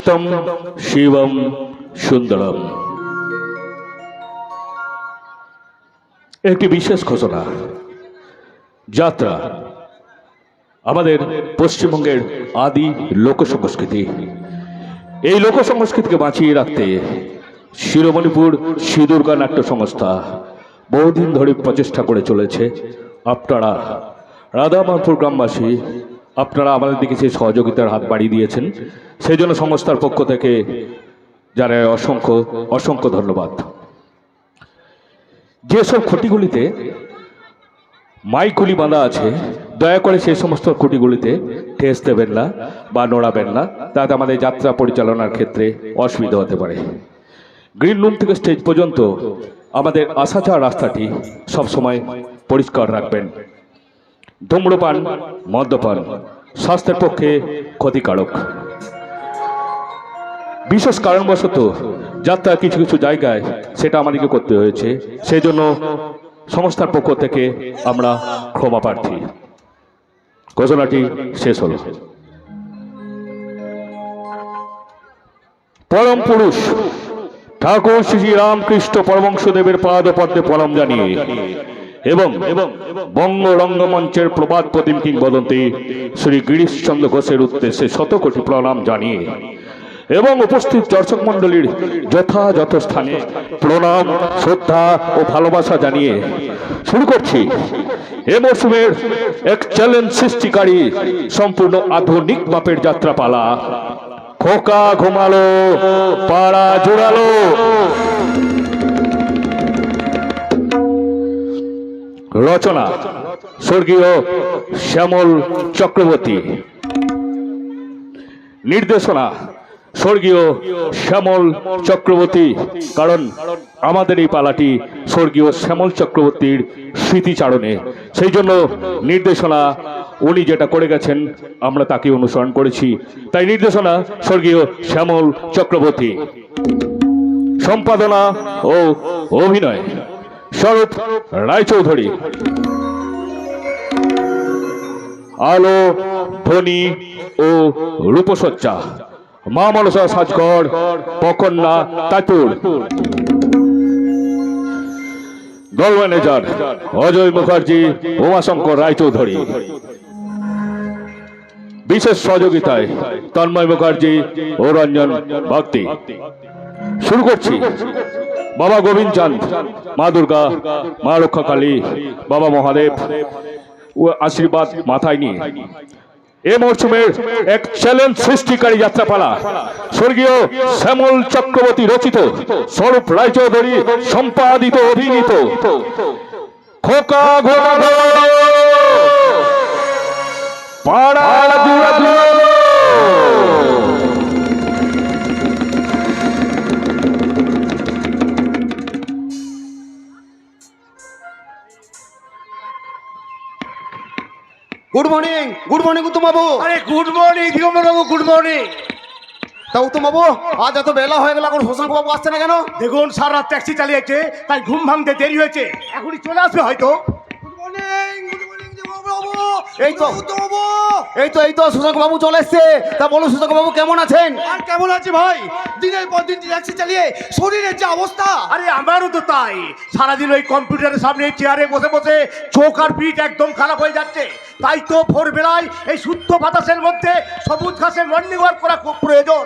सत्यम शिवम सुंदरम। একটি বিশেষ ঘোষণা। যাত্রা আমাদের পশ্চিমবঙ্গের আদি লোক সংস্কৃতি। এই লোক সংস্কৃতিকে বাঁচিয়ে রাখতে শিরোমণিপুর শ্রী দুর্গা নাট্য সংস্থা বহুদিন ধরে প্রচেষ্টা করে চলেছে। আপনারা রাধামানপুর গ্রামবাসী আপনারা আমাদের দিকে সেই সহযোগিতার হাত বাড়িয়ে দিয়েছেন, সেই জন্য সংস্থার পক্ষ থেকে জানাই অসংখ্য অসংখ্য ধন্যবাদ। যেসব খুঁটিগুলিতে মাইকুলি বাঁধা আছে দয়া করে সেই সমস্ত খুঁটিগুলিতে ঠেস দেবেন না বা নড়াবেন না, তাতে আমাদের যাত্রা পরিচালনার ক্ষেত্রে অসুবিধা হতে পারে। গ্রিন রুম থেকে স্টেজ পর্যন্ত আমাদের আসা যাওয়ার রাস্তাটি সবসময় পরিষ্কার রাখবেন। ধূম্রপান মদ্যপান স্বাস্থ্যের পক্ষে ক্ষতিকারক। বিশেষ কারণবশত যাত্রা কিছু কিছু জায়গায় সেটা আমাদেরকে করতে হয়েছে, সেই জন্য সংস্থার পক্ষ থেকে আমরা ক্ষমা প্রার্থী। ঘোষণাটি শেষ হল। পরম পুরুষ ঠাকুর শ্রী রামকৃষ্ণ পরমহংসদেবের পাদপদ্মে প্রণাম জানিয়ে এবং বঙ্গ রঙ্গমঞ্চের প্রবাদ প্রতিম কিংবদন্তি শ্রী গিরিশচন্দ্র ঘোষের উদ্দেশ্যে শতকোটি প্রণাম জানিয়ে এবং উপস্থিত দর্শক মণ্ডলীর যথাযথ স্থানে প্রণাম শ্রদ্ধা ও ভালোবাসা জানিয়ে শুরু করছি এ মরশুমের এক চ্যালেঞ্জ সৃষ্টিকারী সম্পূর্ণ আধুনিক মাপের যাত্রাপালা। খোকা ঘুমালো পাড়া জোড়ালো। রচনা স্বর্গীয় শ্যামল চক্রবর্তী। নির্দেশনা স্বর্গীয় শ্যামল চক্রবর্তী, কারণ আমাদের এই পালাটি স্বর্গীয় শ্যামল চক্রবর্তীর স্মৃতিচারণে, সেই জন্য নির্দেশনা উনি যেটা করে গেছেন আমরা তাকে অনুসরণ করেছি। তাই নির্দেশনা স্বর্গীয় শ্যামল চক্রবর্তী। সম্পাদনা ও অভিনয় স্বরূপ রায়চৌধুরী। আলো, ধ্বনি ও রূপসজ্জা মা মনসা সাজঘর, পকন্না, তাজপুর। দল ম্যানেজার অজয় মুখার্জি, উমাশঙ্কর রায়চৌধুরী। বিশেষ সহযোগিতায় তন্ময় মুখার্জি ও রঞ্জন ভক্তি। শুরু করছি বাবা গোবিন্দ চাঁদ, মা দুর্গা, মা রক্ষাকালী, বাবা মহাদেব ও আশীর্বাদ মাথায় নিয়ে এ মরশুমের এক চ্যালেঞ্জ সৃষ্টিকারী যাত্রাপালা স্বর্গীয় শ্যামল চক্রবর্তী রচিত, স্বরূপ রায়চৌধুরী সম্পাদিত, অভিনীত খোকা ঘোড়া পাড়া গুড মর্নিং উত্তম বাবু। আরে গুড মর্নিং দিগম্বর বাবু, গুড মর্নিং। তা উত্তম বাবু, আজ এত বেলা হয়ে গেল, এখন শশাঙ্ক বাবু আসছে না কেন? দেখুন সারা রাত ট্যাক্সি চালিয়েছে, তাই ঘুম ভাঙতে দেরি হয়েছে, এখনই চলে আসবে হয়তো। এই তো শশাঙ্ক বাবু চলে এসছে। তা বলুন শশাঙ্ক বাবু কেমন আছেন? আর কেমন আছে ভাই? দিনের পর দিন ট্যাক্সি চালিয়ে শরীরের যে অবস্থা। আরে আমারও তো তাই, সারাদিন ওই কম্পিউটারের সামনে চেয়ারে বসে বসে চোখ আর পিঠ একদম খারাপ হয়ে যাচ্ছে। তাই তো ভোরবেলায় এই শুদ্ধ বাতাসের মধ্যে সবুজ ঘাসে মর্নিং ওয়াক করা খুব প্রয়োজন।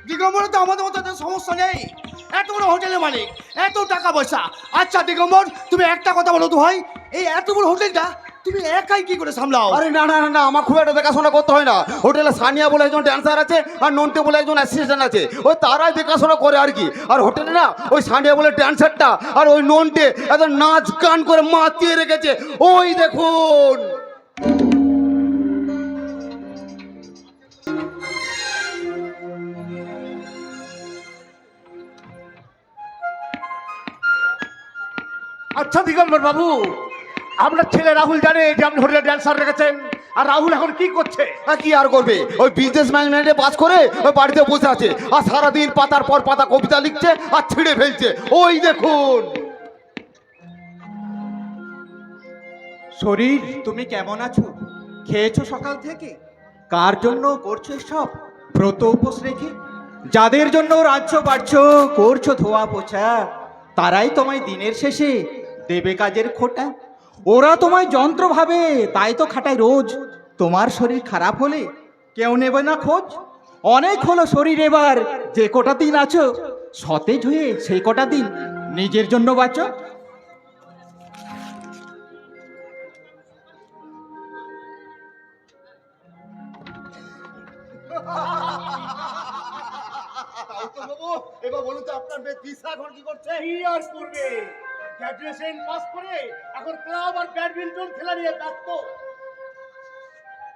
দিগম্বর তো আমাদের মতো এত সমস্যা নেই, এত বড় হোটেলের মালিক, এত টাকা পয়সা। আচ্ছা দিগম্বর, তুমি একটা কথা বলো তো ভাই, এই এত বড় হোটেলটা তুমি একাই কি করে সামলাও? আরে না না না না, আমার খুব একটা দেখাশোনা করতে হয় না। হোটেলে সানিয়া বলে একজন ড্যান্সার আছে, আর নন্টে বলে একজন অ্যাসিস্ট্যান্ট আছে, ওই তারাই দেখাশোনা করে আর কি। আর হোটেলে না ওই সানিয়া বলে ড্যান্সারটা আর ওই নন্টে এত নাচ গান করে মাতিয়ে রেখেছে, ওই দেখুন। আচ্ছা দিগম্বর বাবু, আপনার ছেলে রাহুল জানে যে আপনি হোটেলে ড্যান্সার রেখেছেন? আর রাহুল এখন কি করছে? কি আর করবে, ওই বিজনেস ম্যানেজমেন্টে পাস করে ওই বাড়িতে বসে আছে, আর সারাদিন পাতার পর পাতা কবিতা লিখছে আর ছিঁড়ে ফেলছে, ওই দেখুন। শরীর তুমি কেমন আছো? খেয়েছো সকাল থেকে? কার জন্য করছো সব ব্রত উপোস রেখে? যাদের জন্য রাঁধছো বাড়ছো করছো ধোয়া পোছা, তারাই তোমায় দিনের শেষে দেবে কাজের খোটা। ওরা তোমায় যন্ত্র ভাবে, তাই তো খাটায় রোজ। তোমার শরীর খারাপ হলে কেউ নেবে না খোঁজ। অনেক হলো শরীর এবার, যে কটা দিন আছো সতেজ হয়ে সেই কটা দিন নিজের জন্য বাঁচো। এবার বলুন তো আপনার দিশা এখন কি করছে? কি আর করবে, গ্র্যাজুয়েশন পাস করে এখন ক্লাব আর ব্যাডমিন্টন খেলা নিয়ে ব্যস্ত।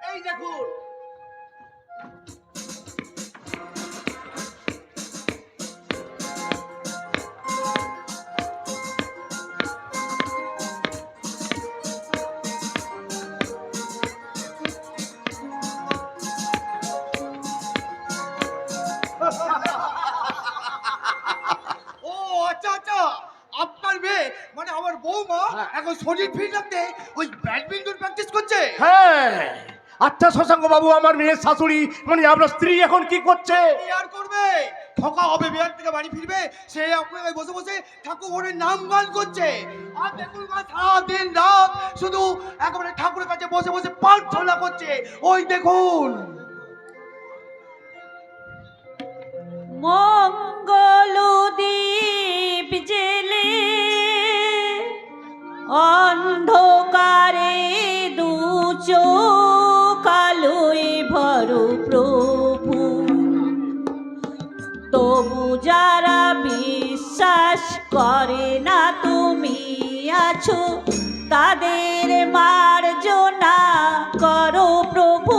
এই দেখুন আপনার মেয়ে মানে আমার বৌমা এখন শরীর ফিট রাখতে ওই ব্যাডমিন্টন প্র্যাকটিস করছে। হ্যাঁ। আচ্ছা শশাঙ্ক বাবু, আমার মেয়ের শাশুড়ি মানে আপনার স্ত্রী এখন কি করছে? কি আর করবে, ঠকা হবে, বিহার থেকে বাড়ি ফিরবে, সে আপনার বসে বসে ঠাকুরের নাম গান করছে। আর দেখুন সারা দিন রাত শুধু একেবারে ঠাকুরের কাছে বসে বসে প্রার্থনা করছে, ওই দেখুন। মঙ্গলদীপ জেলে অন্ধকারে দু চোখ আলোয় ভরো প্রভু, তবু যারা বিশ্বাস করে না তুমি আছো, তাদের মার্জনা করো প্রভু।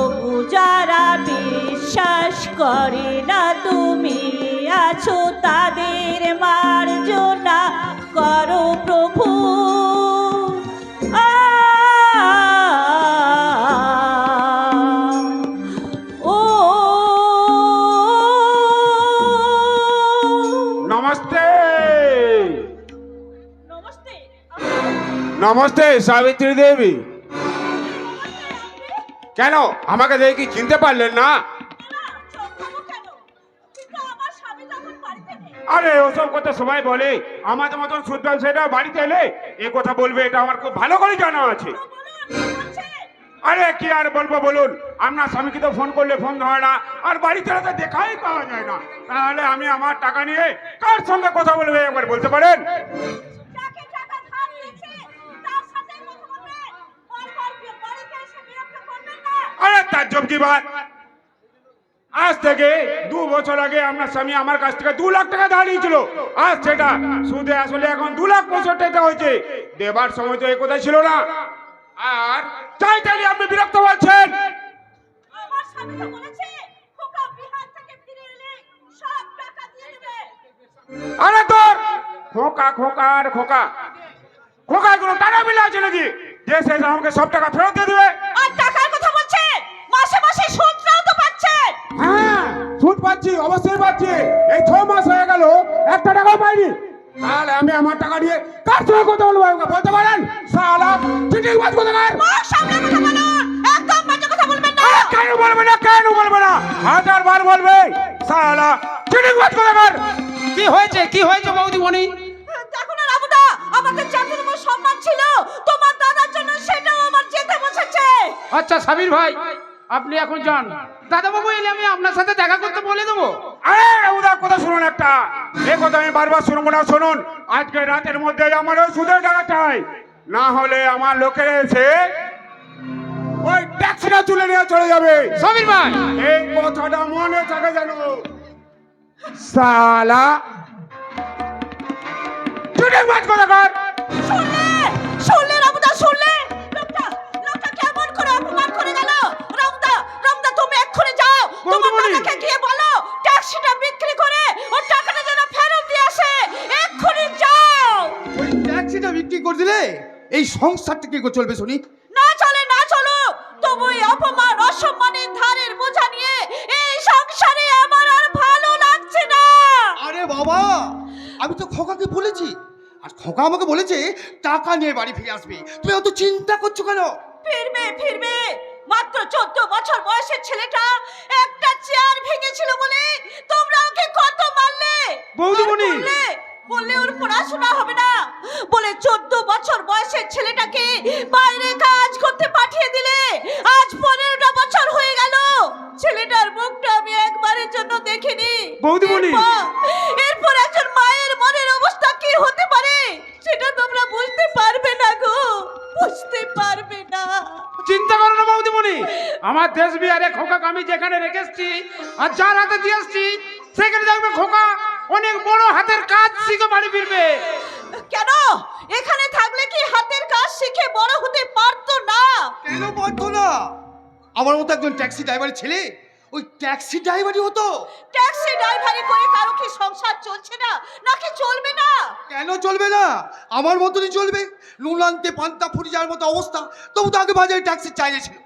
তবু যারা বিশ্বাস করে না তুমি আছো তাদের মার্জনা করো প্রভু। ও নমস্তে নমস্তে। নমস্তে সাবিত্রী দেবী। কেন আমাকে দেখে কি চিনতে পারলেন না? আরে ওসব কথা সবাই বলে, আমাদের মতন শুদ্ধ সেটা বাড়িতে এলে এ কথা বলবে, এটা আমার খুব ভালো করে জানা আছে। আরে কি আর বলবো বলুন, আপনার স্বামীকে তো ফোন করলে ফোন ধরে না, আর বাড়িতে তো দেখাই পাওয়া যায় না। তাহলে আমি আমার টাকা নিয়ে কার সঙ্গে কথা বলবে একবার বলতে পারেন? আরে তাজ্জব কি বাত, আজ থেকে 2 বছর আগে আপনার স্বামী আমার কাছ থেকে 2 লাখ টাকা ধার নিয়েছিল। আজ সেটা সুদে আসলে এখন 2,65,000 টাকা হয়েছে। দেবার সময় তো এই কথা ছিল না। আর চাই চাইলে আপনি বিরক্ত হচ্ছেন। আমার স্বামী তো বলেছে খোকা বিহার থেকে ফিরে এলে সব টাকা দিয়ে দেবে। আরে তোর খোকা খোকা আর খোকা খোকা কোনো টাকা মিলে আছে নাকি যে সে আমাকে সব টাকা ফেরত দিয়ে দেবে? আর টাকার কথা বলছেন, মাসে মাসে সুদটাও তো পাচ্ছেন। হ্যাঁ সুদ পাচ্ছি, অবশ্যই পাচ্ছি। এই 6 মাস হয়ে গেল 1 টাকাও পাইনি। তাহলে আমি আমার টাকা দিয়ে কার সঙ্গে কথা বলবো আমাকে বলতে পারেন? শালা চিটিং বাজ কোথাকার। মুখ সামলে কথা বলো, একদম বাজে কথা বলবেন না। কেন বলবে না, কেন বলবে না? 1000 বার বলবে শালা চিটিং বাজ কোথাকার। কি হয়েছে বৌদিমণি? দেখো না রাবুদা, আমাদের যতটুকু সম্মান ছিল তোমার দাদার জন্য সেটাও আমার যেতে বসেছে। আচ্ছা সাবির ভাই, আপনি এখন যান। দাদাবাবু এলে আমি আপনার সাথে দেখা করতে বলে দেবো। আরে উদা কথা শুনুন একটা, এই কথা আমি বারবার শুনবো না। শুনুন, আজকে রাতের মধ্যে আমার ওই সুদের টাকা চাই, না হলে আমার লোকেরা এসে ওই ট্যাক্সিটা তুলে নিয়ে চলে যাবে। সাবির ভাই, এই কথাটা মনে থাকে যেন। শালা চিটিং বাজ কোথাকার। শুনলে শুনলে রাবুদা, শুনলে লোকটা কেমন করে অপমান করে গেল। রাবুদা তুমি এক্ষুনি যাও, তোমার দাদাকে গিয়ে বলো ট্যাক্সিটা বিক্রি করে ওর টাকাটা যেন ফেরত দিয়ে আসে। এক্ষুনি যাও। ওই ট্যাক্সিটা বিক্রি করে দিলে এই সংসারটা কি করে চলবে শুনি? না চলো, তবু এই অপমান অসম্মানের ধারের বোঝা নিয়ে এই সংসারে আমার আর ভালো লাগছে না। আরে বাবা, আমি তো খোকাকে বলেছি, আর খোকা আমাকে বলেছে টাকা নিয়ে বাড়ি ফিরে আসবে। তুমি অত চিন্তা করছো কেন? ফিরবে মাত্র 14 বছর বয়সের ছেলেটা একটা চেয়ার ভেঙেছিল বলে তোমরা ওকে কত মারলে। বৌদিমণি। বললে ওর পড়াশোনা হবে না বলে 14 বছর বয়সের ছেলেটাকে বাইরে কাজ করতে পাঠিয়ে দিলে। আজ 15টা বছর হয়ে গেল, ছেলেটার মুখটা আমি একবারের জন্য দেখিনি। বৌদিমণি। এরপর একজন মায়ের মনের অবস্থা কি হতে পারে সেটা তোমরা বুঝতে পারবে না গো, বুঝতে পারবে না। চিন্তা করো না বৌদিমণি, আমার দেশ বিহারে খোকাকে আমি যেখানে রেখেছি আর যার হাতে দিয়ে আসছি সেখানে দেখবে খোকা অনেক বড় হাতের কাজ শিখে বাড়ি ফিরবে। কেন এখানে থাকলে কি হাতের কাজ শিখে বড় হতে পারতো না? কেন পারতো না? আমার মতো একজন ট্যাক্সি ড্রাইভারের ছেলে ওই ট্যাক্সি ড্রাইভারই হতো। ট্যাক্সি ড্রাইভারি করে কারো কি সংসার চলছে না নাকি চলবে না? কেন চলবে না? আমার মতনই চলবে। নুন আনতে পান্তা ফুরি যাওয়ার মতো অবস্থা। তবু তো আগে বাজারে ট্যাক্সি চাইলেছিল।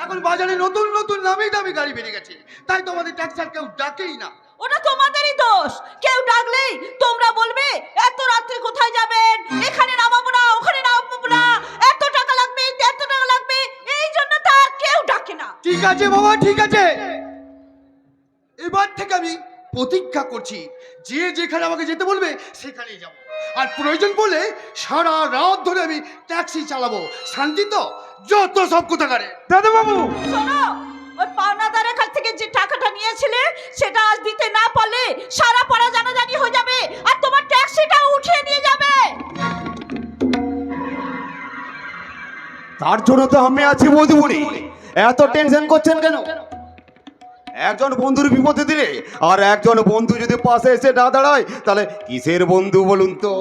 এখন বাজারে নতুন নতুন নামি দামি গাড়ি বেরিয়ে গেছে, তাই তো আমাদের ট্যাক্সি আর কেউ ডাকেই না। ওটা তোমাদেরই দোষ। কেউ ডাকলেই তোমরা বলবে এত রাত্রে কোথায় যাবেন, এখানে নামাবো না, ওখানে নামাবো না, এত টাকা লাগবে, এত টাকা লাগবে, এই জন্য তো আর কেউ ডাকে না। ঠিক আছে বাবা, ঠিক আছে, এবার থেকে আমি প্রতিজ্ঞা করছি যে যেখানে আমাকে যেতে বলবে সেখানেই যাব। আর প্রয়োজন পড়লে সারা রাত ধরে আমি ট্যাক্সি চালাবো। শান্তি তো যত সব কোথাকারে। দাদাবাবু, শোনো, ওই পাওনাদারের কাছ থেকে যে টাকাটা নিয়েছিলে সেটা আজ দিতে না পারলে সারা পাড়া জানাজানি হয়ে যাবে আর তোমার ট্যাক্সিটা উঠিয়ে নিয়ে যাবে। তার জন্য তো আমি আছি বৌদিমণি, এত টেনশন করছেন কেন? একজন বন্ধুর বিপদে দিলে আর একজন বন্ধু যদি পাশে এসে না দাঁড়ায় তাহলে কিসের বন্ধু বলুন তো?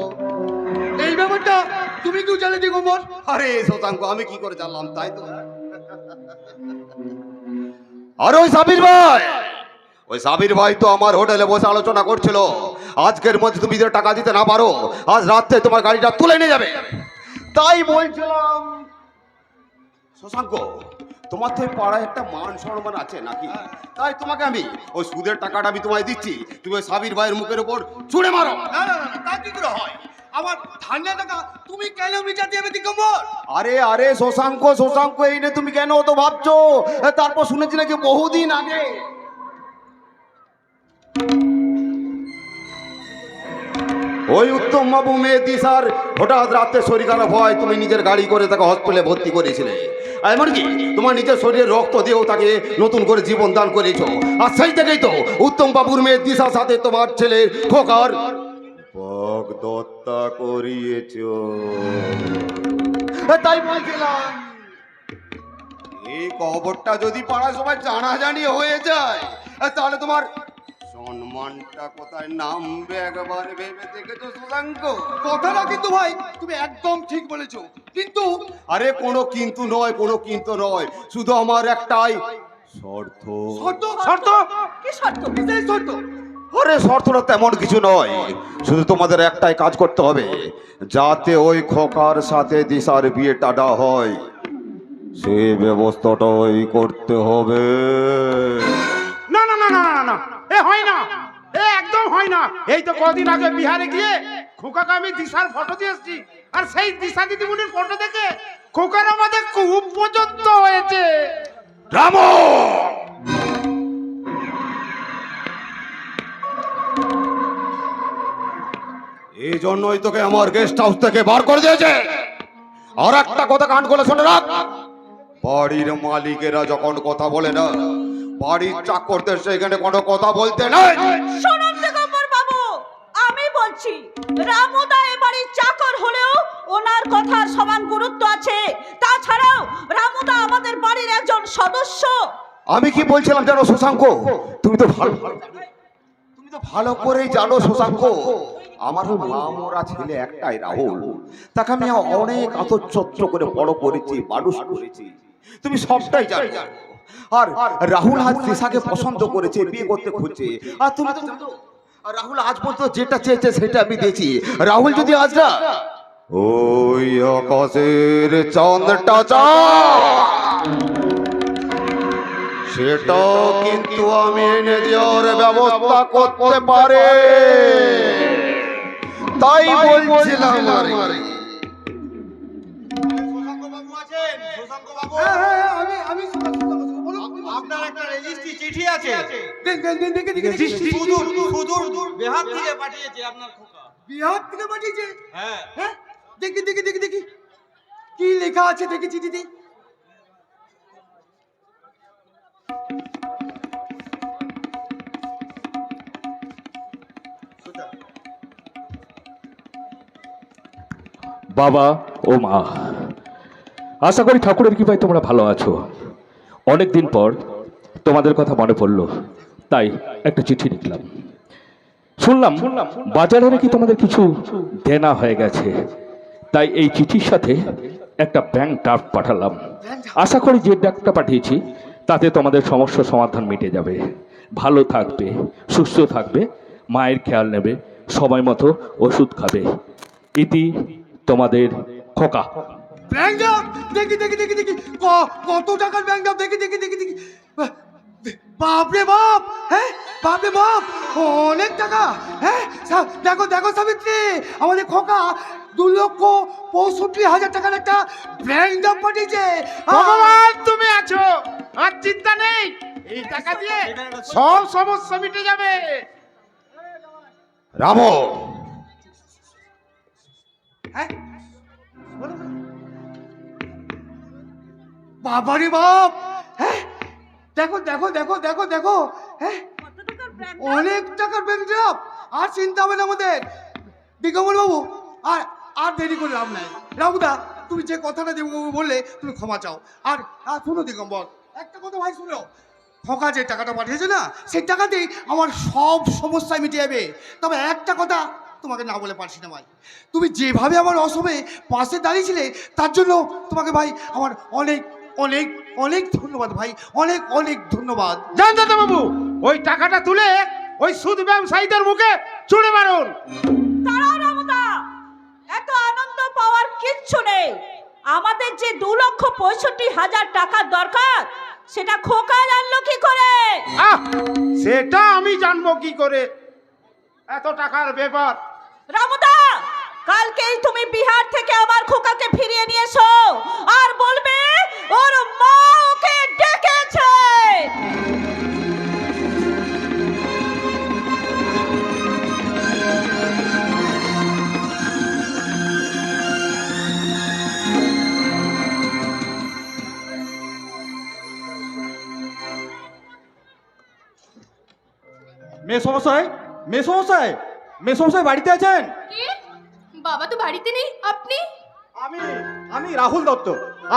এই ব্যাপারটা তুমি কেউ জানে দিগম্বর? আরে শতাঙ্ক, আমি কি করে জানলাম? তাই তো আর ওই সাবির ভাই তো আমার হোটেলে বসে আলোচনা করছিল, আজকের মধ্যে তুমি যদি টাকা দিতে না পারো আজ রাত্রে তোমার গাড়িটা তুলে নিয়ে যাবে। তাই বলছিলাম শশাঙ্ক, তোমার তো এই পাড়ায় একটা মান সম্মান আছে নাকি? তাই তোমাকে আমি ওই সুদের টাকাটা আমি তোমায় দিচ্ছি, তুমি ওই সাবির ভাইয়ের মুখের উপর ছুঁড়ে মারো। না না না, তা কি করে হয়? আমার ধান্যা টাকা তুমি কেন মিটাতে হবে দিগম্বর? আরে আরে শশাঙ্ক এই নিয়ে তুমি কেন তো ভাবছো? তারপর শুনেছি নাকি বহুদিন আগে ওই উত্তম বাবু মেয়ে দিশার হঠাৎ রাতে শরীর খারাপ হয়, তুমি নিজের গাড়ি করে তাকে হসপিটালে ভর্তি করেছিলে, এমনকি তোমার নিজের শরীরে রক্ত দিয়েও তাকে নতুন করে জীবন দান করেছো। আর সেই থেকেই তো উত্তম বাবুর মেয়ে দিশার সাথে তোমার ছেলের খোকার দত্তা করিয়েছ। তাই বলছিলাম এই খবরটা যদি পাড়ায় সবাই জানাজানি হয়ে যায় তাহলে তোমার সম্মানটা কোথায় নামবে একবার ভেবে দেখেছো শশাঙ্ক? কথাটা কিন্তু ভাই তুমি একদম ঠিক বলেছো, কিন্তু আরে কোনো কিন্তু নয়, শুধু আমার একটাই শর্ত। শর্ত শর্ত কি শর্ত? কিসের শর্ত? আরে শর্তটা তেমন কিছু নয়, শুধু তোমাদের একটাই কাজ করতে হবে, যাতে ওই খোকার সাথে দিশার বিয়েটা না হয় সেই ব্যবস্থাটাই করতে হবে। না না না না না না, এ হয় না, এ একদম হয় না। এই তো কদিন আগে বিহারে গিয়ে খোকাকে আমি দিশার ফটো দিয়ে এসেছি, আর সেই দিশা দিদিমণির ফটো দেখে খোকার আমাদের খুব পর্যন্ত হয়েছে। রামো, এই জন্যই তোকে আমার গেস্ট হাউস থেকে বার করে দিয়েছে। আর একটা কথা কান করে শুনে রাখ, বাড়ির মালিকেরা যখন কথা বলে না, বাড়ির চাকরদের সেখানে কোনো কথা বলতে নাই। শুনুন দিগম্বর বাবু, আমি বলছি রামুদা এ বাড়ির চাকর হলেও ওনার কথার সমান গুরুত্ব আছে। তাছাড়াও রামুদা আমাদের বাড়ির একজন সদস্য। আমি কি বলছিলাম জানো শশাঙ্ক, তুমি তো ভালো করেই জানো শশাঙ্ক, আমার মামরা ছেলে একটাই রাহুল, তাকে আমি অনেক আদর করে বড় করেছি, মানুষ করেছি, তুমি সবটাই জানো। আর রাহুল আজ দিশাকে পছন্দ করেছে, বিয়ে করতে খুঁজছে, আর তুমি তো জানো রাহুল আজ পর্যন্ত যেটা চেয়েছে সেটা আমি দিয়েছি। রাহুল যদি আজ না ওই আকাশের চাঁদটা সেটা কিন্তু আমি এনে দেওয়ার ব্যবস্থা করতে পারে। তাই বলছিলাম হ্যাঁ, হ্যাঁ, আমি বলুন। আপনার একটা রেজিস্ট্রি চিঠি আছে, দেখি। সুদূর বিহার থেকে পাঠিয়েছে আপনার খোকা। বিহার থেকে পাঠিয়েছে? হ্যাঁ হ্যাঁ, দেখি কি লেখা আছে দেখি চিঠিতে। বাবা ও মা, আশা করি ঠাকুরের কৃপায় তোমরা ভালো আছো। অনেক দিন পর তোমাদের কথা মনে পড়লো, তাই একটা চিঠি লিখলাম। শুনলাম বাজারে নাকি তোমাদের কিছু দেনা হয়ে গেছে, তাই এই চিঠির সাথে একটা ব্যাংক ড্রাফট পাঠালাম। আশা করি যে ড্রাফটটা পাঠিয়েছি তাতে তোমাদের সমস্যার সমাধান মিটে যাবে, ভালো থাকবে, সুস্থ থাকবে, মায়ের খেয়াল নেবে, সময় মতো ওষুধ খাবে। ইতি তোমাদের খোকা। ব্যাংক ড্রাফট দেখি কত টাকার ব্যাংক ড্রাফট দেখি। বাপরে বাপ, হ্যাঁ বাপরে বাপ, অনেক টাকা। হ্যাঁ দেখো সাবিত্রী, আমাদের খোকা 2,65,000 টাকার একটা ব্যাংক ড্রাফট পাঠিয়েছে। ভগবান তুমি আছো, আর চিন্তা নেই, এই টাকা দিয়ে সব সমস্যা মিটে যাবে। রামো, হ্যাঁ বাবারে বাপ, হ্যাঁ দেখো, হ্যাঁ কত টাকার ব্যাংক? অনেক টাকার ব্যাংক ড্রাফট। আর চিন্তা হবে না আমাদের দিগম্বর বাবু, আর দেরি করে লাভ নাই। রামুদা, তুমি যে কথাটা দিগম্বর বললে তুমি ক্ষমা চাও। আর শোনো দিগম্বর, একটা কথা ভাই শুনো, খোকা যে টাকাটা পাঠিয়েছে না, সেই টাকাতেই আমার সব সমস্যা মিটে যাবে। তবে একটা কথা তোমাকে না বলে পারছি না ভাই, তুমি যেভাবে আমার অসময়ে পাশে দাঁড়িয়েছিলে তার জন্য তোমাকে ভাই আমার অনেক অনেক অনেক ধন্যবাদ ভাই, অনেক অনেক ধন্যবাদ। যান দাদা বাবু, ওই টাকাটা তুলে ওই সুদ ব্যবসায়ীদের মুখে ছুড়ে মারুন। দাঁড়াও রামদা, এত আনন্দ পাওয়ার কিচ্ছু নেই। আমাদের যে 2,65,000 টাকার দরকার, সেটা খোকা জানলো কি করে? আহ, সেটা আমি জানবো কি করে? এত টাকার ব্যাপার। রামদা, কালকেই তুমি বিহার থেকে আমার খোকাকে ফিরিয়ে নিয়ে এসো, আর বলবে ওর মা ওকে ডেকেছে। মেসমশাই, মেসমশাই, মেসমশাই বাড়িতে আছেন? কে? বাবা তো বাড়িতে নেই, আপনি? আমি আমি রাহুল দত্ত।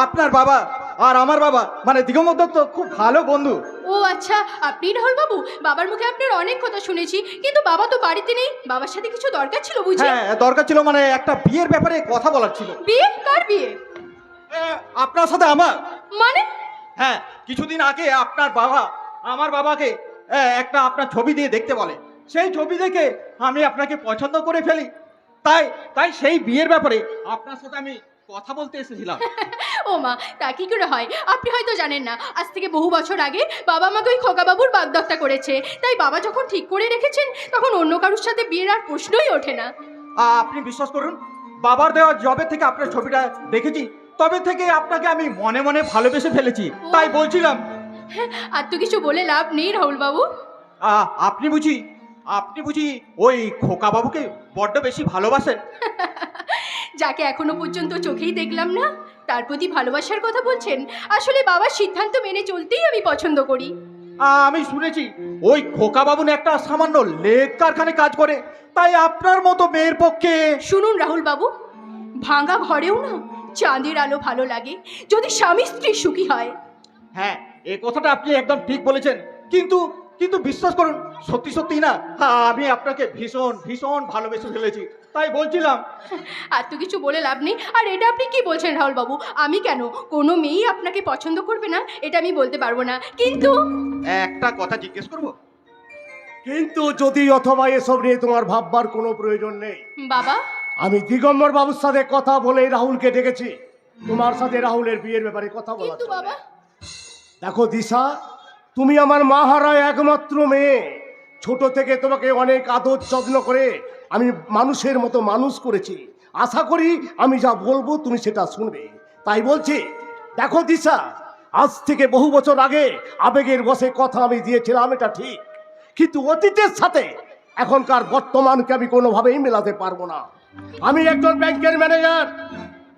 আপনার বাবা আর আমার বাবা মানে দিগম্বর দত্ত খুব ভালো বন্ধু। ও আচ্ছা, আপনি রাহুল বাবু। বাবার মুখে আপনার অনেক কথা শুনেছি, কিন্তু বাবা তো বাড়িতে নেই। বাবার সাথে কিছু দরকার ছিল বুঝি? হ্যাঁ, দরকার ছিল, মানে একটা বিয়ের ব্যাপারে কথা বলার ছিল। বিয়ে? কার বিয়ে? আপনার সাথে আমার। মানে? হ্যাঁ, কিছুদিন আগে আপনার বাবা আমার বাবাকে একটা আপনার ছবি দিয়ে দেখতে বলে। সেই ছবি দেখে আমি আপনাকে পছন্দ করে ফেলি। তাই তাই সেই বিয়ের ব্যাপারে আপনার সাথে আমি কথা বলতে এসেছিলাম। ও মা, তা কি করে হয়? আপনি হয়তো জানেন না, আজ থেকে বহু বছর আগে বাবা আমাকে ওই খোকাবাবুর বাগদত্তা করেছে। তাই বাবা যখন ঠিক করে রেখেছেন, তখন অন্য কারোর সাথে বিয়ের আর প্রশ্নই ওঠে না। আপনি বিশ্বাস করুন, বাবার দেওয়া জবে থেকে আপনার ছবিটা দেখেছি, তবে থেকে আপনাকে আমি মনে মনে ভালোবেসে ফেলেছি। তাই বলছিলাম। আর তো কিছু বলে লাভ নেই রাহুল বাবু। আপনি বুঝি ওই খোকা বাবুকে বড্ড বেশি ভালোবাসেন? যাকে এখনো পর্যন্ত চোখেই দেখলাম না, তার প্রতি ভালোবাসার কথা বলছেন? আসলে বাবার সিদ্ধান্ত মেনে চলতেই আমি পছন্দ করি। আমি শুনেছি ওই খোকা বাবু একটা সামান্য লেদ কারখানায় কাজ করে। তাই আপনার মতো মেয়ের পক্ষে। শুনুন রাহুল বাবু, ভাঙা ঘরেও না চাঁদের আলো ভালো লাগে, যদি স্বামী স্ত্রী সুখী হয়। হ্যাঁ, এই কথাটা আপনি একদম ঠিক বলেছেন। কিন্তু কিন্তু বিশ্বাস করুন, সত্যি সত্যি না, আমি আপনাকে ভীষণ ভীষণ ভালোবেসে ফেলেছি। তাই বলছিলাম। আর তো কিছু বলে লাভ নেই। আর এটা আপনি কি বলছেন রাহুল বাবু? আমি কেন? কোনো মেয়েই আপনাকে পছন্দ করবে না এটা আমি বলতে পারবো না, কিন্তু একটা কথা জিজ্ঞেস করব? কিন্তু যদি অথবা এসব নিয়ে তোমার ভাববার কোনো প্রয়োজন নেই। বাবা, আমি দিগম্বর বাবুর সাথে কথা বলে রাহুলকে ডেকেছি তোমার সাথে রাহুলের বিয়ের ব্যাপারে কথা বলার কিন্তু জন্য। বাবা, দেখো দিশা, তুমি আমার মা হারা একমাত্র মেয়ে। ছোট থেকে তোমাকে অনেক আদর যত্ন করে আমি মানুষের মতো মানুষ করেছি। আশা করি আমি যা বলবো তুমি সেটা শুনবে। তাই বলছি, দেখো দিশা, আজ থেকে বহু বছর আগে আবেগের বশে কথা আমি দিয়েছিলাম, এটা ঠিক। কিন্তু অতীতের সাথে এখনকার বর্তমানকে আমি কোনোভাবেই মেলাতে পারবো না। আমি একজন ব্যাংকের ম্যানেজার।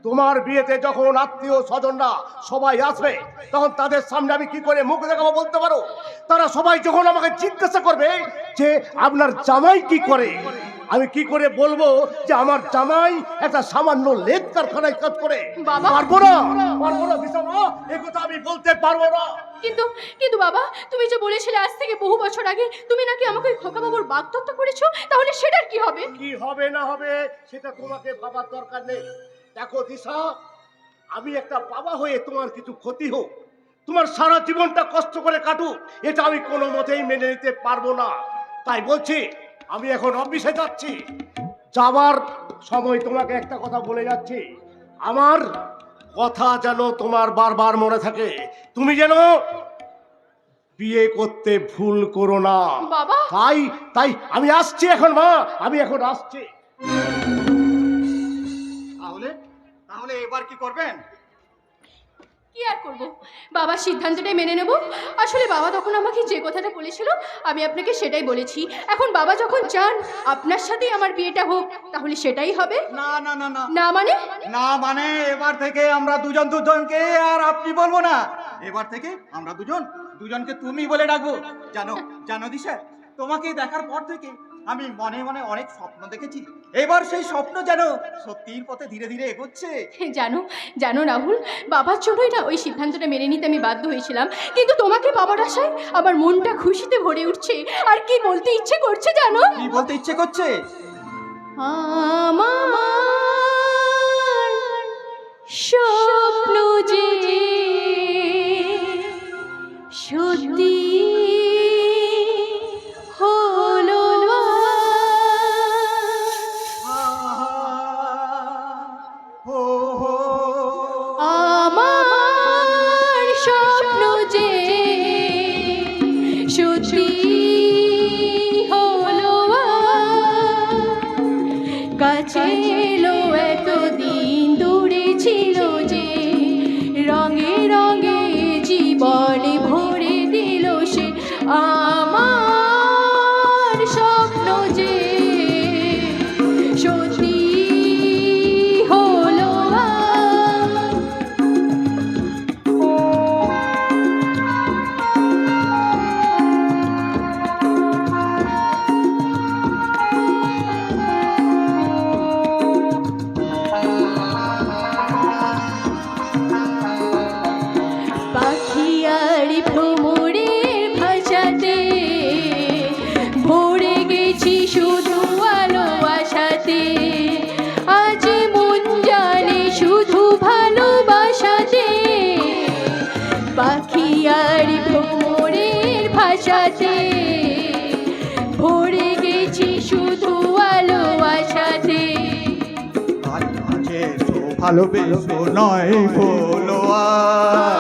তোমার বিয়েতে যখন আত্মীয় স্বজনরা সবাই আসবে, তখন তাদের সামনে আমি কি করে মুখ দেখাবো বলতে পারো? তারা সবাই যখন আমাকে জিজ্ঞাসা করবে যে আপনার জামাই কি করে, আমি কি করে বলবো যে আমার জামাই একটা সামান্য লেদ কারখানায় কাজ করে? বাবা! পারবো না দিশা মা, এই কথা আমি বলতে পারবো না। কিন্তু কিন্তু বাবা, তুমি যে বলেছিলে আজ থেকে বহু বছর আগে তুমি নাকি আমাকে খোকা বাবুর বাগদত্তা করেছো, তাহলে সেটার কি হবে? কি হবে না হবে সেটা তোমাকে ভাবার দরকার নেই। দেখো দিশা, আমি একটা বাবা হয়ে তোমার কিছু ক্ষতি হোক, তোমার সারা জীবনটা কষ্ট করে কাটুক, এটা আমি কোনো মতেই মেনে নিতে পারবো না। তাই বলছি, আমি এখন অফিসে যাচ্ছি। যাবার সময় তোমাকে একটা কথা বলে যাচ্ছি, আমার কথা যেন তোমার বারবার মনে থাকে। তুমি যেন বিয়ে করতে ভুল করো না। বাবা! তাই তাই আমি আসছি এখন মা, আমি এখন আসছি। তাহলে এবার কি করবেন? কি আর করব, বাবার সিদ্ধান্তটাই মেনে নেব। আসলে বাবা তখন আমাকে যে কথাটা বলেছিল আমি আপনাকে সেটাই বলেছি। এখন বাবা যখন চান আপনার সাথেই আমার বিয়েটা হোক, তাহলে সেটাই হবে। না না না না না মানে? না মানে এবার থেকে আমরা দুজনকে আর আপনি বলবো না। এবার থেকে আমরা দুজনকে তুমি বলে ডাকবো। জানো দিশা, তোমাকে দেখার পর থেকে আমি মনে মনে অনেক স্বপ্ন দেখেছি। এবার সেই স্বপ্ন যেন সত্যির পথে ধীরে ধীরে এগোচ্ছে। জানো রাহুল, বাবার জন্যই না ওই সিদ্ধান্তটা মেনে নিতে আমি বাধ্য হয়েছিলাম। কিন্তু তোমাকে বাবার আশায় আমার মনটা খুশিতে ভরে উঠছে। আর কি বলতে ইচ্ছে করছে জানো? কি বলতে ইচ্ছে করছে? আমার স্বপ্ন যে সত্যি হলো আমার স্বপ্ন যে সত্যি হলো কাছে এলো এতদিন দূরে ছিল যে রঙে রঙে জীবনে ভরে দিল সে আমার স্বপ্ন যে সত্যি হলো পাখি আর ভ্রমরের ভাষাতে ভরে গেছি শুধু আলো আশাতে আজ মন জানে শুধু ভালোবাসাতে পাখি আর ভ্রমরের ভাষাতে ভরে গেছি শুধু আলো আশাতে ভালোবেসো নয় বলো আর